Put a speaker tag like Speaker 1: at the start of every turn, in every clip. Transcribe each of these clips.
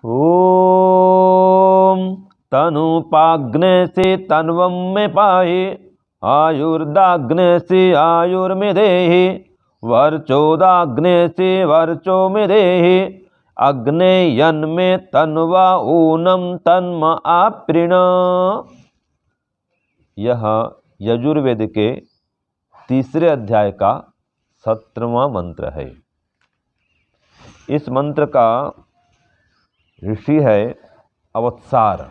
Speaker 1: ओम तनुपाग्ने से तन्वं में पाहि, आयुर्दाग्ने से आयुर्मे देहि, वर्चोदाग्ने से वर्चो में देहि, अग्नेयन में तन्वा ऊनम तन्म आपृण। यह यजुर्वेद के तीसरे अध्याय का 17वां मंत्र है। इस मंत्र का ऋषि है अवत्सार।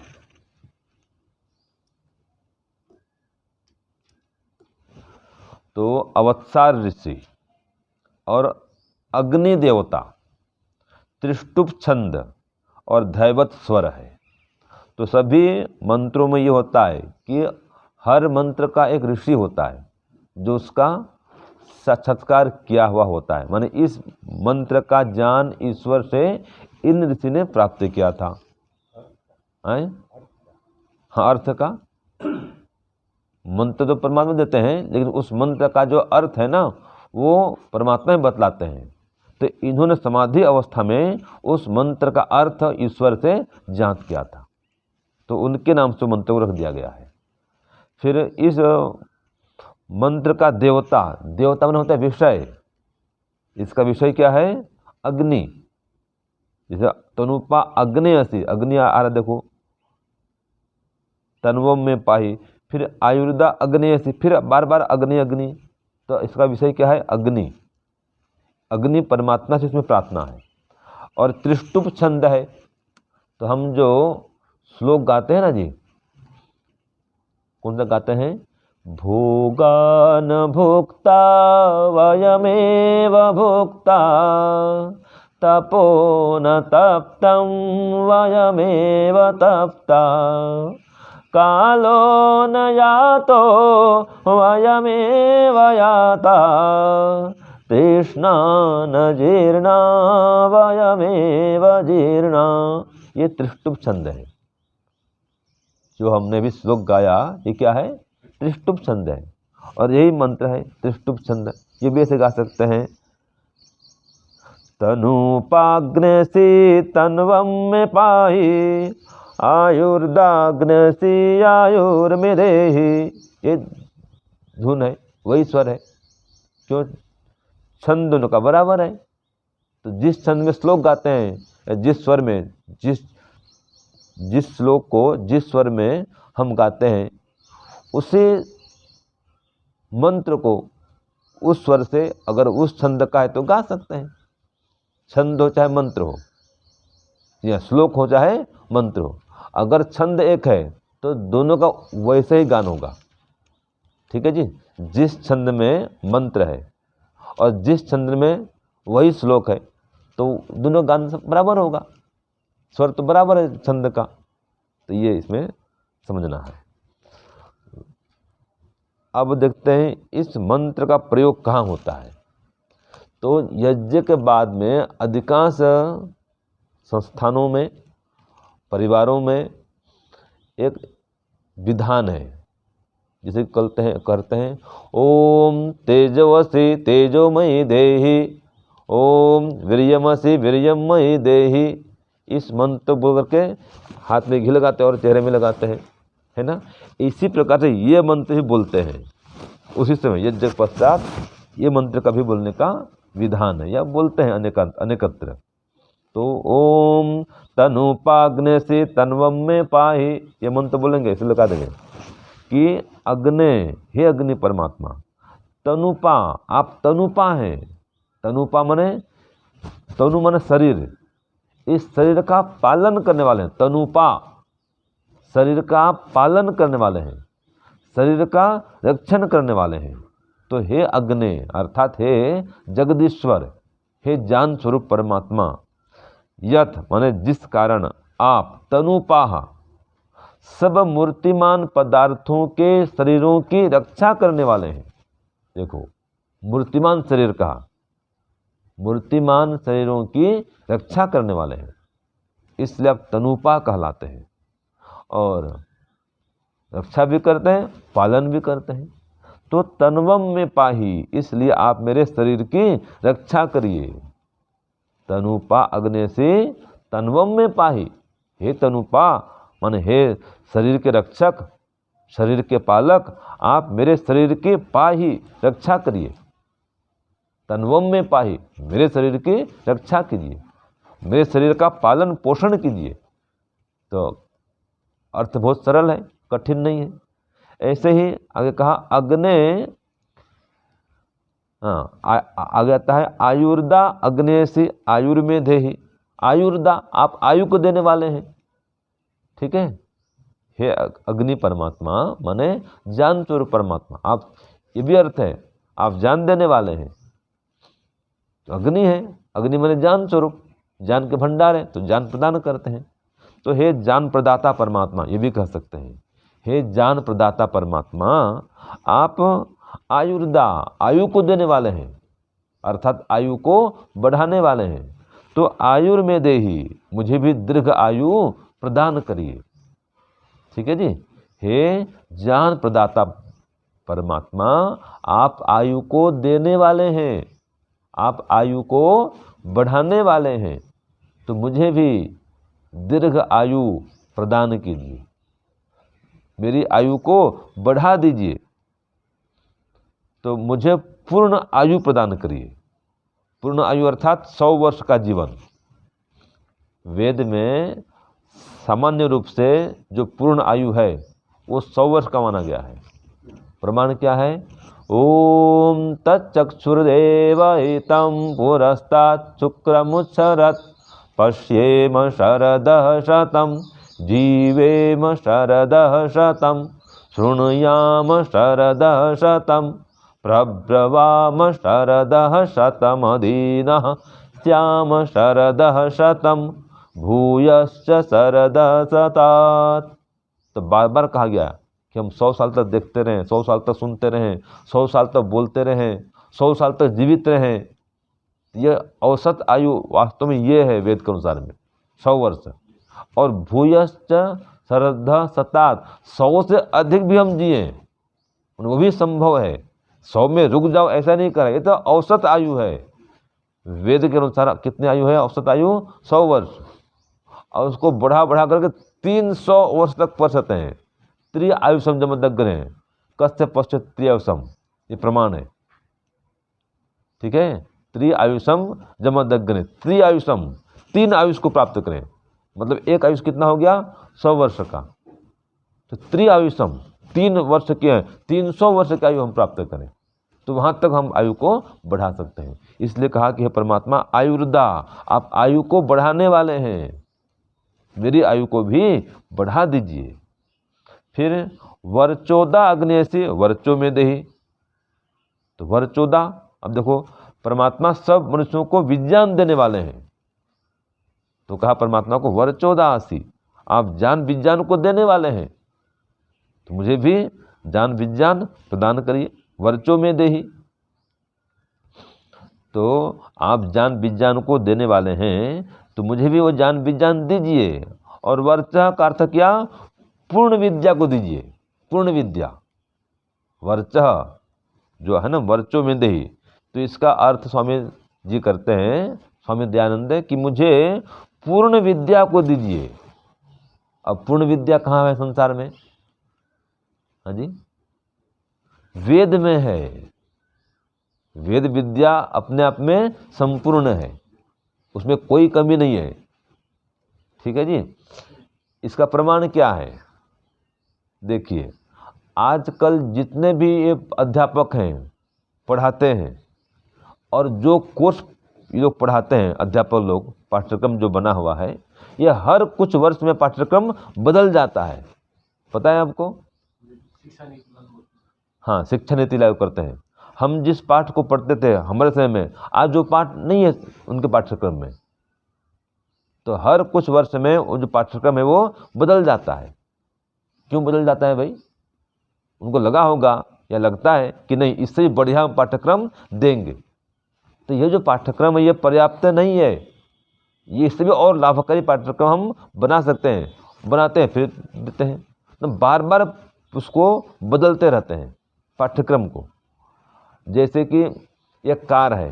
Speaker 1: तो अवत्सार ऋषि और अग्नि देवता त्रिष्टुप छंद और दैवत स्वर है। तो सभी मंत्रों में ये होता है कि हर मंत्र का एक ऋषि होता है जो उसका साक्षात्कार किया हुआ होता है। माने इस मंत्र का ज्ञान ईश्वर से इन ऋषि ने प्राप्त किया था। हाँ, अर्थ का मंत्र तो परमात्मा देते हैं, लेकिन उस मंत्र का जो अर्थ है ना वो परमात्मा ही बतलाते हैं। तो इन्होंने समाधि अवस्था में उस मंत्र का अर्थ ईश्वर से जांच किया था, तो उनके नाम से मंत्र को रख दिया गया है। फिर इस मंत्र का देवता में होता है विषय। इसका विषय क्या है? अग्नि। जैसे तनुपा अग्नि असी, अग्नि आ रहा देखो, तन्वम में पाही। फिर आयुर्दा अग्नि असी, फिर बार बार अग्नि अग्नि। तो इसका विषय क्या है? अग्नि। अग्नि परमात्मा से इसमें प्रार्थना है। और त्रिष्टुप छंद है। तो हम जो श्लोक गाते हैं ना जी, कौन सा गाते हैं? भोगान भोक्ता वयमेव भोक्ता, तपो न तप्तं वयमेव तप्ता, कालो न यातो वयमेव याता, तृष्णा न जीर्णा वयमेव जीर्णा। ये त्रिष्टुप छंद है। जो हमने भी श्लोक गाया, ये क्या है? त्रिष्टुप छंद है। और यही मंत्र है त्रिष्टुप छंद। ये भी ऐसे गा सकते हैं। तनुपाग्ने से तन्वं में पाहि, आयुर्दाग्ने से आयुर्मे देहि। ये धुन है, वही स्वर है। क्यों? छंद दोनों का बराबर है। तो जिस छंद में श्लोक गाते हैं, जिस स्वर में, जिस श्लोक को जिस स्वर में हम गाते हैं, उसी मंत्र को उस स्वर से अगर उस छंद का है तो गा सकते हैं। छंद हो चाहे मंत्र हो, या श्लोक हो चाहे मंत्र हो, अगर छंद एक है तो दोनों का वैसे ही गान होगा। ठीक है जी। जिस छंद में मंत्र है और जिस छंद में वही श्लोक है, तो दोनों गान बराबर होगा। स्वर तो बराबर है छंद का। तो ये इसमें समझना है। अब देखते हैं इस मंत्र का प्रयोग कहाँ होता है। तो यज्ञ के बाद में अधिकांश संस्थानों में, परिवारों में एक विधान है, जिसे करते हैं ओम तेजवसी तेजोमयी देहि, ओम वीर्यमसि वीर्यमयी देहि। इस मंत्र बोल करके हाथ में घी लगाते हैं और चेहरे में लगाते हैं, है ना। इसी प्रकार से ये मंत्र ही बोलते हैं उसी समय यज्ञ पश्चात। ये मंत्र का भी बोलने का विधान है, या बोलते हैं अनेकत्र। तो ओम तनुपाग्ने से तन्वम में पाहि, ये मंत्र बोलेंगे, इसे लगा देंगे कि अग्ने, हे अग्नि परमात्मा, तनुपा, आप तनुपा हैं। तनुपा माने, तनु माने शरीर, इस शरीर का पालन करने वाले हैं। तनुपा शरीर का पालन करने वाले हैं, शरीर का रक्षण करने वाले हैं। तो हे अग्नि अर्थात हे जगदीश्वर, हे ज्ञान स्वरूप परमात्मा, यथ माने जिस कारण आप तनुपाह सब मूर्तिमान पदार्थों के शरीरों की रक्षा करने वाले हैं। देखो, मूर्तिमान शरीर कहा, मूर्तिमान शरीरों की रक्षा करने वाले हैं, इसलिए आप तनुपा कहलाते हैं। और रक्षा भी करते हैं, पालन भी करते हैं। तो तन्वम में पाही, इसलिए आप मेरे शरीर की रक्षा करिए। तनुपा अग्नि से तन्वम में पाही, हे तनुपा माने हे शरीर के रक्षक, शरीर के पालक, आप मेरे शरीर के पाही रक्षा करिए। तन्वम में पाही, मेरे शरीर की रक्षा कीजिए, मेरे शरीर का पालन पोषण कीजिए। तो अर्थ बहुत सरल है, कठिन नहीं है। ऐसे ही आगे कहा अग्ने, आगे आता है आयुर्दा अग्ने से आयुर्मेधेहि। आयुर्दा, आप आयु को देने वाले हैं, ठीक है। हे अग्नि परमात्मा माने जान स्वरूप परमात्मा, आप, ये भी अर्थ है, आप जान देने वाले हैं। तो अग्नि है, अग्नि माने जान स्वरूप, जान के भंडार है, तो जान प्रदान करते हैं। तो हे जान प्रदाता परमात्मा, ये भी कह सकते हैं, हे जान प्रदाता परमात्मा, आप आयुर्दा, आयु को देने वाले हैं, अर्थात आयु को बढ़ाने वाले हैं। तो आयुर्मेदेहि, मुझे भी दीर्घ आयु प्रदान करिए, ठीक है जी। हे जान प्रदाता परमात्मा, आप आयु को देने वाले हैं, आप आयु को बढ़ाने वाले हैं, तो मुझे भी दीर्घ आयु प्रदान कीजिए, मेरी आयु को बढ़ा दीजिए। तो मुझे पूर्ण आयु प्रदान करिए। पूर्ण आयु अर्थात 100 वर्ष का जीवन। वेद में सामान्य रूप से जो पूर्ण आयु है वो 100 वर्ष का माना गया है। प्रमाण क्या है? ओम तच्चक्षुर्देव हितं पुरस्तात् शुक्रमुच्छरत् पश्येम शरदः शतं जीवेम शरदः शतं शृणुयाम शरदः शतं प्रब्रवाम शरदः शतमदीनः स्याम शरदः शतं भूयश्च शरदः शतात्। तो बार बार कहा गया कि हम 100 साल तक देखते रहें, 100 साल तक सुनते रहें, 100 साल तक बोलते रहें, 100 साल तक जीवित रहें। यह औसत आयु वास्तव में ये है वेद के अनुसार में 100 वर्ष। और भूयश्च शरदः शतात्, 100 से अधिक भी हम जिए वो भी संभव है। 100 में रुक जाओ ऐसा नहीं करें, ये तो औसत आयु है। वेद के अनुसार कितनी आयु है? औसत आयु 100 वर्ष, और उसको बढ़ा बढ़ा करके 300 वर्ष तक पहुँच सकते हैं। त्रिआयुषम जमदग्नि कस्य पश्चात त्रिआयुषम, ये प्रमाण है, ठीक है। त्रिआयुषम जमदग्नि, त्रिआयुषम, 3 आयुष को प्राप्त करें, मतलब एक आयुष कितना हो गया? 100 वर्ष का। तो त्रिआयुषम 3 वर्ष की है, 300 वर्ष की आयु हम प्राप्त करें, तो वहाँ तक हम आयु को बढ़ा सकते हैं। इसलिए कहा कि हे परमात्मा आयुर्दा, आप आयु को बढ़ाने वाले हैं, मेरी आयु को भी बढ़ा दीजिए। फिर वर्चोदा अग्नि से वर्चो में देहि। तो वर्चोदा, अब देखो परमात्मा सब मनुष्यों को विज्ञान देने वाले हैं, तो कहा परमात्मा को वर्चोदासी, आप ज्ञान विज्ञान को देने वाले हैं, तो मुझे भी ज्ञान विज्ञान प्रदान करिए। वर्चो में देहि, तो आप ज्ञान विज्ञान को देने वाले हैं, तो मुझे भी वो ज्ञान विज्ञान दीजिए। और वर्चा का अर्थ क्या? पूर्ण विद्या को दीजिए, पूर्ण विद्या। वर्चा जो है ना, वर्चो में देहि, तो इसका अर्थ स्वामी जी करते हैं, स्वामी दयानंद, कि मुझे पूर्ण विद्या को दीजिए। अब पूर्ण विद्या कहाँ है संसार में? हाँ जी, वेद में है। वेद विद्या अपने आप में संपूर्ण है, उसमें कोई कमी नहीं है, ठीक है जी। इसका प्रमाण क्या है? देखिए, आजकल जितने भी ये अध्यापक हैं, पढ़ाते हैं, और जो कोर्स ये लोग पढ़ाते हैं, अध्यापक लोग, पाठ्यक्रम जो बना हुआ है, ये हर कुछ वर्ष में पाठ्यक्रम बदल जाता है। पता है आपको? हाँ, शिक्षा नीति लागू करते हैं। हम जिस पाठ को पढ़ते थे हमारे समय में, आज जो पाठ नहीं है उनके पाठ्यक्रम में, तो हर कुछ वर्ष में वो जो पाठ्यक्रम है वो बदल जाता है। क्यों बदल जाता है भाई? उनको लगा होगा या लगता है कि नहीं, इससे भी बढ़िया हम पाठ्यक्रम देंगे। तो ये जो पाठ्यक्रम है ये पर्याप्त नहीं है, ये इससे भी और लाभकारी पाठ्यक्रम हम बना सकते हैं, बनाते हैं, फिर देते हैं। तो बार बार उसको बदलते रहते हैं पाठ्यक्रम को। जैसे कि एक कार है,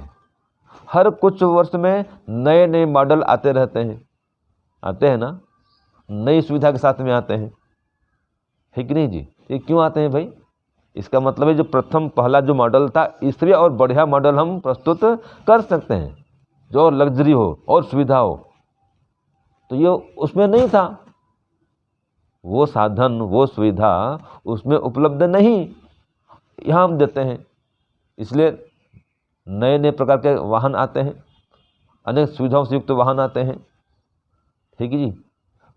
Speaker 1: हर कुछ वर्ष में नए नए मॉडल आते रहते हैं, आते हैं ना, नई सुविधा के साथ में आते हैं, है कि नहीं जी। ये क्यों आते हैं भाई? इसका मतलब है जो प्रथम पहला जो मॉडल था, इससे और बढ़िया मॉडल हम प्रस्तुत कर सकते हैं, जो और लग्जरी हो और सुविधा हो। तो ये उसमें नहीं था, वो साधन वो सुविधा उसमें उपलब्ध नहीं, यहाँ हम देते हैं। इसलिए नए नए प्रकार के वाहन आते हैं, अनेक सुविधाओं से युक्त वाहन आते हैं, ठीक है जी।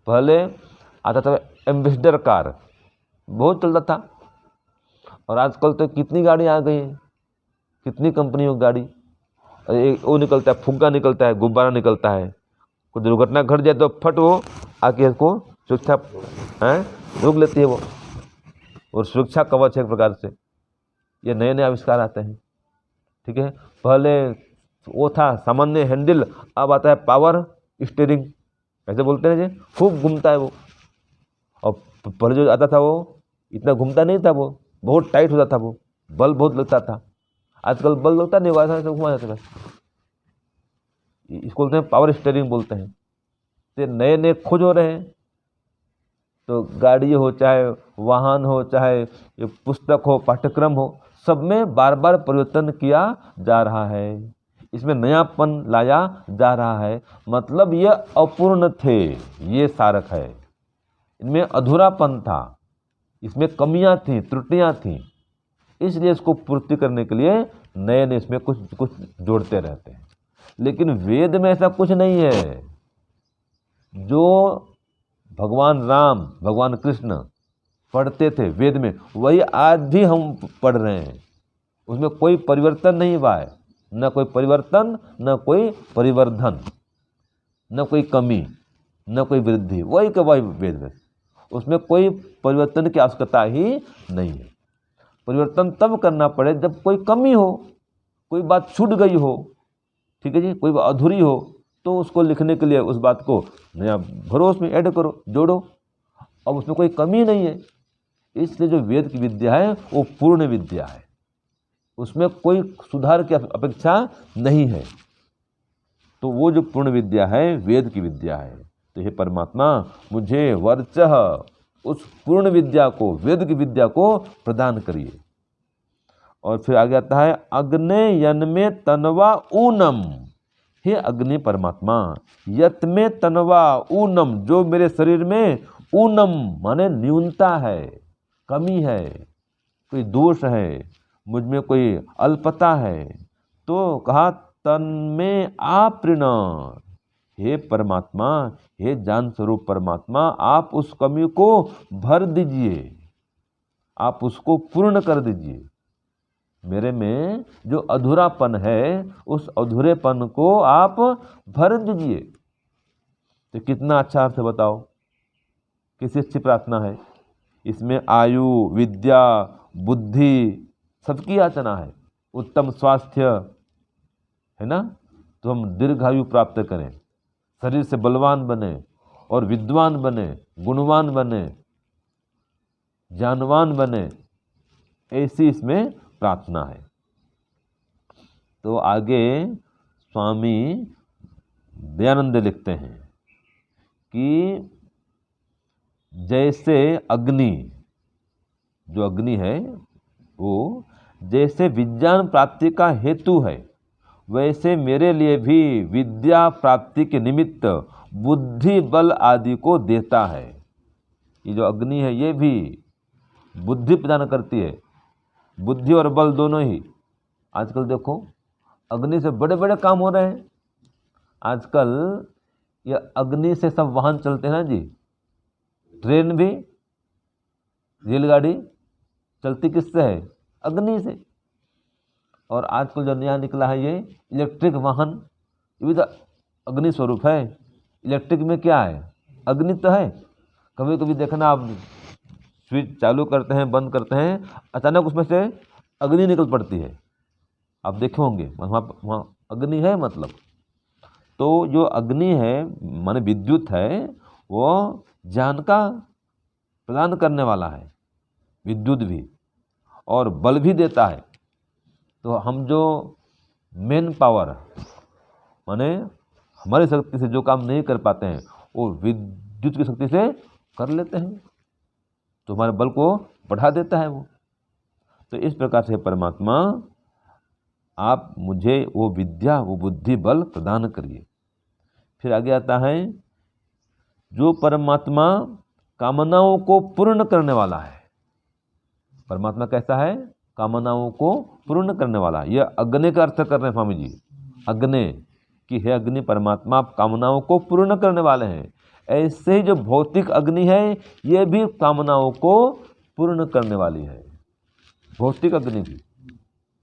Speaker 1: पहले आता था एम्बेसडर कार, बहुत चलता था, और आजकल तो कितनी गाड़ी आ गई है, कितनी कंपनियों की गाड़ी। वो निकलता है, फुग्गा निकलता है, गुब्बारा निकलता है, कुछ दुर्घटना घट जाए तो फट वो आके इसको सुरक्षा रोक लेती है वो, और सुरक्षा कवच है एक प्रकार से। ये नए नए आविष्कार आते हैं, ठीक है। पहले वो था सामान्य हैंडल, अब आता है पावर स्टीयरिंग, ऐसे बोलते हैं जी, खूब घूमता है वो। और पहले जो आता था वो इतना घूमता नहीं था, वो बहुत टाइट होता था, वो बल बहुत लगता था। आजकल बल लगता नहीं, वैसा घुमा जाता है, इसको बोलते हैं पावर स्टीयरिंग बोलते हैं। तो नए नए खोज हो रहे हैं, तो गाड़ी हो चाहे वाहन हो चाहे ये पुस्तक हो पाठ्यक्रम हो, सब में बार बार परिवर्तन किया जा रहा है, इसमें नयापन लाया जा रहा है। मतलब ये अपूर्ण थे, ये सारक है, इनमें अधूरापन था, इसमें कमियां थी, त्रुटियां थी, इसलिए इसको पूर्ति करने के लिए नए नए इसमें कुछ कुछ जोड़ते रहते हैं। लेकिन वेद में ऐसा कुछ नहीं है। जो भगवान राम भगवान कृष्ण पढ़ते थे वेद में, वही आज भी हम पढ़ रहे हैं, उसमें कोई परिवर्तन नहीं हुआ है, न कोई परिवर्तन न कोई परिवर्धन, न कोई कमी न कोई वृद्धि, वही का वही वेद में, उसमें कोई परिवर्तन की आवश्यकता ही नहीं है। परिवर्तन तब करना पड़े जब कोई कमी हो, कोई बात छूट गई हो, ठीक है जी, कोई बात अधूरी हो, तो उसको लिखने के लिए उस बात को नया भरो, उसमें ऐड करो, जोड़ो। अब उसमें कोई कमी नहीं है, इसलिए जो वेद की विद्या है वो पूर्ण विद्या है, उसमें कोई सुधार की अपेक्षा नहीं है। तो वो जो पूर्ण विद्या है वेद की विद्या है। तो हे परमात्मा, मुझे वर्चः उस पूर्ण विद्या को, वेद की विद्या को प्रदान करिए। और फिर आगे आता है अग्ने यन्मे तनवा ऊनम, हे अग्नि परमात्मा, यत में तनवा ऊनम, जो मेरे शरीर में ऊनम माने न्यूनता है, कमी है, कोई दोष है, मुझ में कोई अल्पता है, तो कहा तन में आपृण, हे परमात्मा, हे ज्ञान स्वरूप परमात्मा, आप उस कमी को भर दीजिए, आप उसको पूर्ण कर दीजिए। मेरे में जो अधूरापन है उस अधूरेपन को आप भर दीजिए। तो कितना अच्छा अर्थ बताओ, किसी अच्छी प्रार्थना है। इसमें आयु विद्या बुद्धि सबकी याचना है, उत्तम स्वास्थ्य है ना, तो हम दीर्घायु प्राप्त करें, शरीर से बलवान बने और विद्वान बने, गुणवान बने, ज्ञानवान बने, ऐसी इसमें प्रार्थना है। तो आगे स्वामी दयानंद लिखते हैं कि जैसे अग्नि, जो अग्नि है वो जैसे विज्ञान प्राप्ति का हेतु है, वैसे मेरे लिए भी विद्या प्राप्ति के निमित्त बुद्धि बल आदि को देता है। ये जो अग्नि है ये भी बुद्धि प्रदान करती है, बुद्धि और बल दोनों ही। आजकल देखो अग्नि से बड़े बड़े काम हो रहे हैं, आजकल ये अग्नि से सब वाहन चलते हैं ना जी, ट्रेन भी, रेलगाड़ी चलती किससे है? अग्नि से। और आजकल जो नया निकला है ये इलेक्ट्रिक वाहन, ये भी तो अग्नि स्वरूप है। इलेक्ट्रिक में क्या है? अग्नि तो है। कभी कभी देखना आप स्विच चालू करते हैं बंद करते हैं, अचानक उसमें से अग्नि निकल पड़ती है, आप देखे होंगे, वहाँ अग्नि है मतलब। तो जो अग्नि है माने विद्युत है, वो ज्ञान का प्रदान करने वाला है, विद्युत भी, और बल भी देता है। तो हम जो मेन पावर माने हमारी शक्ति से जो काम नहीं कर पाते हैं वो विद्युत की शक्ति से कर लेते हैं, तो हमारे बल को बढ़ा देता है वो। तो इस प्रकार से परमात्मा आप मुझे वो विद्या, वो बुद्धि, बल प्रदान करिए। फिर आगे आता है, जो परमात्मा कामनाओं को पूर्ण करने वाला है। परमात्मा कैसा है? कामनाओं को पूर्ण करने वाला। यह अग्नि का अर्थ कर रहे हैं स्वामी जी। अग्नि कि हे अग्नि परमात्मा आप कामनाओं को पूर्ण करने वाले हैं। ऐसे ही जो भौतिक अग्नि है ये भी कामनाओं को पूर्ण करने वाली है। भौतिक अग्नि भी,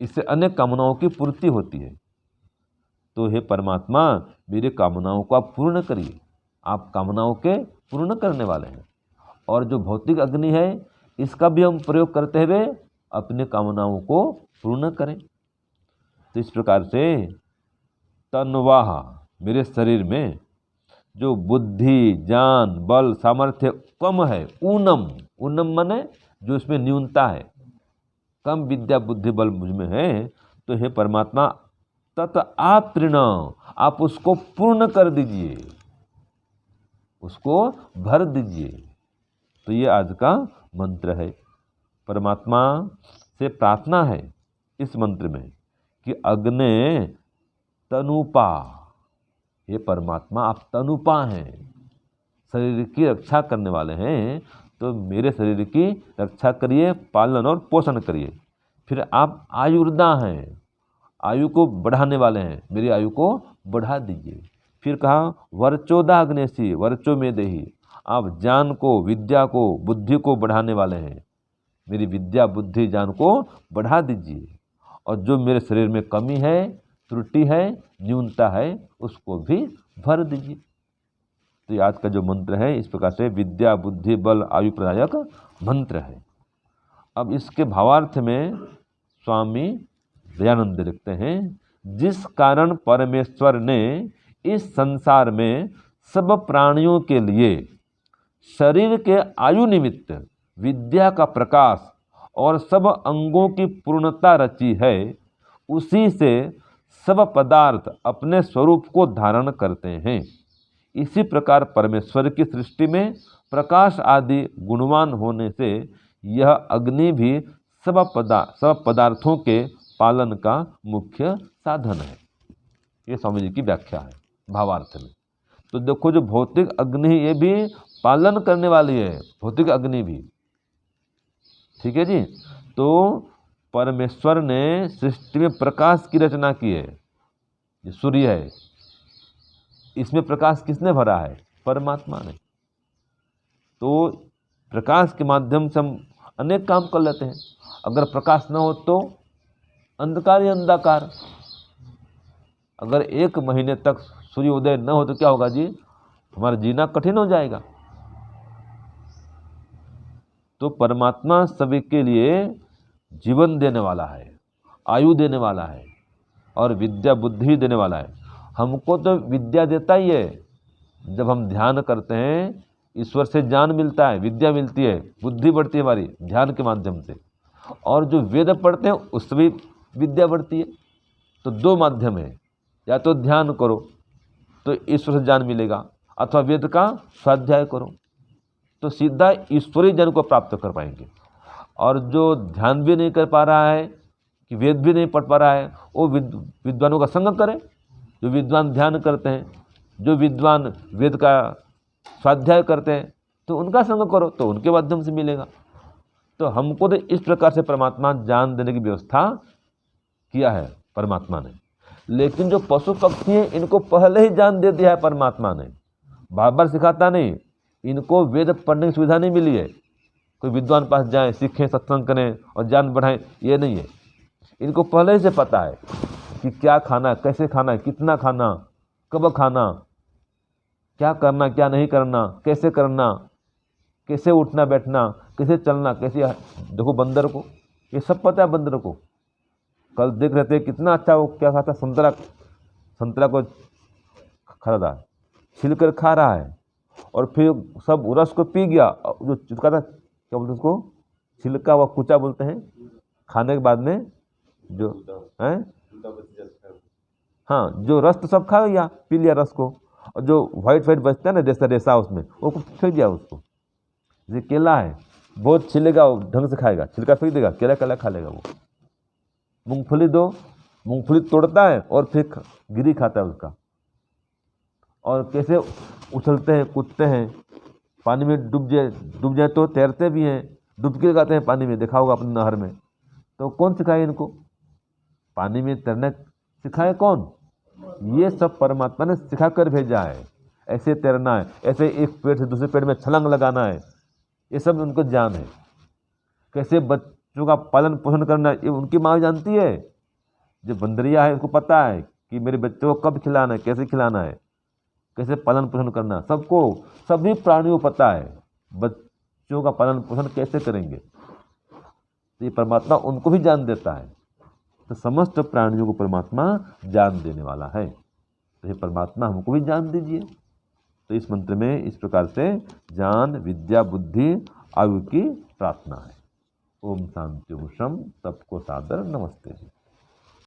Speaker 1: इससे अनेक कामनाओं की पूर्ति होती है। तो हे परमात्मा मेरी कामनाओं को आप पूर्ण करिए। आप कामनाओं के पूर्ण करने वाले हैं। और जो भौतिक अग्नि है इसका भी हम प्रयोग करते हुए अपने कामनाओं को पूर्ण करें। तो इस प्रकार से तन्वाह मेरे शरीर में जो बुद्धि, ज्ञान, बल, सामर्थ्य कम है, ऊनम, ऊनम माने जो इसमें न्यूनता है, कम विद्या, बुद्धि, बल मुझ में है, तो हे परमात्मा तत् आपृण आप उसको पूर्ण कर दीजिए, उसको भर दीजिए। तो ये आज का मंत्र है। परमात्मा से प्रार्थना है इस मंत्र में कि अग्ने तनुपा, ये परमात्मा आप तनुपा हैं, शरीर की रक्षा करने वाले हैं, तो मेरे शरीर की रक्षा करिए, पालन और पोषण करिए। फिर आप आयुर्दा हैं, आयु को बढ़ाने वाले हैं, मेरी आयु को बढ़ा दीजिए। फिर कहा वर्चोदा अग्नेसी वर्चो में देही, आप ज्ञान को, विद्या को, बुद्धि को बढ़ाने वाले हैं, मेरी विद्या, बुद्धि, ज्ञान को बढ़ा दीजिए। और जो मेरे शरीर में कमी है, त्रुटि है, न्यूनता है, उसको भी भर दीजिए। तो ये आज का जो मंत्र है इस प्रकार से विद्या, बुद्धि, बल, आयु प्रदायक मंत्र है। अब इसके भावार्थ में स्वामी दयानंद लिखते हैं, जिस कारण परमेश्वर ने इस संसार में सब प्राणियों के लिए शरीर के आयु निमित्त विद्या का प्रकाश और सब अंगों की पूर्णता रची है, उसी से सब पदार्थ अपने स्वरूप को धारण करते हैं। इसी प्रकार परमेश्वर की सृष्टि में प्रकाश आदि गुणवान होने से यह अग्नि भी सब पदार्थों के पालन का मुख्य साधन है। ये स्वामी जी की व्याख्या है भावार्थ में। तो देखो जो भौतिक अग्नि ये भी पालन करने वाली है, भौतिक अग्नि भी, ठीक है जी। तो परमेश्वर ने सृष्टि में प्रकाश की रचना की है, ये सूर्य है, इसमें प्रकाश किसने भरा है? परमात्मा ने। तो प्रकाश के माध्यम से हम अनेक काम कर लेते हैं। अगर प्रकाश न हो तो अंधकार ही अंधकार। अगर 1 महीने तक सूर्योदय न हो तो क्या होगा जी? हमारा जीना कठिन हो जाएगा। तो परमात्मा सभी के लिए जीवन देने वाला है, आयु देने वाला है और विद्या बुद्धि देने वाला है। हमको तो विद्या देता ही है, जब हम ध्यान करते हैं ईश्वर से ज्ञान मिलता है, विद्या मिलती है, बुद्धि बढ़ती है हमारी ध्यान के माध्यम से, और जो वेद पढ़ते हैं उससे भी विद्या बढ़ती है। तो 2 माध्यम है, या तो ध्यान करो तो ईश्वर से ज्ञान मिलेगा, अथवा वेद का स्वाध्याय करो तो सीधा ईश्वरीय ज्ञान को प्राप्त कर पाएंगे। और जो ध्यान भी नहीं कर पा रहा है, कि वेद भी नहीं पढ़ पा रहा है, वो विद्वानों का संग करे। जो विद्वान ध्यान करते हैं, जो विद्वान वेद का स्वाध्याय करते हैं, तो उनका संग करो तो उनके माध्यम से मिलेगा। तो हमको तो इस प्रकार से परमात्मा ज्ञान देने की व्यवस्था किया है परमात्मा ने। लेकिन जो पशु पक्षी हैं इनको पहले ही ज्ञान दे दिया है परमात्मा ने, बार बार सिखाता नहीं। इनको वेद पढ़ने की सुविधा नहीं मिली है, कोई विद्वान पास जाएं, सीखें, सत्संग करें और ज्ञान बढ़ाएं, ये नहीं है। इनको पहले ही से पता है कि क्या खाना, कैसे खाना, कितना खाना, कब खाना, क्या करना, क्या नहीं करना, कैसे करना, कैसे उठना बैठना, कैसे चलना, कैसे। देखो बंदर को ये सब पता है। बंदर को कल देख रहे थे कितना अच्छा वो क्या खाता, संतरा को खा था, छिलकर खा रहा है और फिर सब रस को पी गया। जो चुका था क्या बोलते उसको, छिलका व कुचा बोलते हैं, खाने के बाद में जो है, हाँ, जो रस तो सब खा गया, पी लिया रस को, और जो वाइट वाइट बचता है ना रेसा रेसा उसमें, वो फेंक दिया उसको। ये केला है, बहुत छिलेगा वो ढंग से खाएगा, छिलका फेंक देगा, केला केला खा लेगा वो। मूंगफली दो, मूंगफली तोड़ता है और फिर गिरी खाता है उसका। और कैसे उछलते हैं, कूदते हैं, पानी में डूब जाए तो तैरते भी हैं, डुबकी लगाते हैं पानी में, देखा होगा अपने नहर में। तो कौन सिखाए इनको पानी में तैरना? सिखाए कौन? ये सब परमात्मा ने सिखा कर भेजा है। ऐसे तैरना है, ऐसे एक पेड़ से दूसरे पेड़ में छलांग लगाना है, ये सब उनको ज्ञान है। कैसे बच्चों का पालन पोषण करना है, ये उनकी माँ जानती है। जो बंदरिया है उसको पता है कि मेरे बच्चों को कब खिलाना है, कैसे खिलाना है, कैसे पालन पोषण करना, सबको, सभी प्राणियों को पता है बच्चों का पालन पोषण कैसे करेंगे। तो ये परमात्मा उनको भी ज्ञान देता है। तो समस्त प्राणियों को परमात्मा ज्ञान देने वाला है। तो ये परमात्मा हमको भी ज्ञान दीजिए। तो इस मंत्र में इस प्रकार से ज्ञान, विद्या, बुद्धि, आयु की प्रार्थना है। ओम शांति ओम शम। सबको सादर नमस्ते।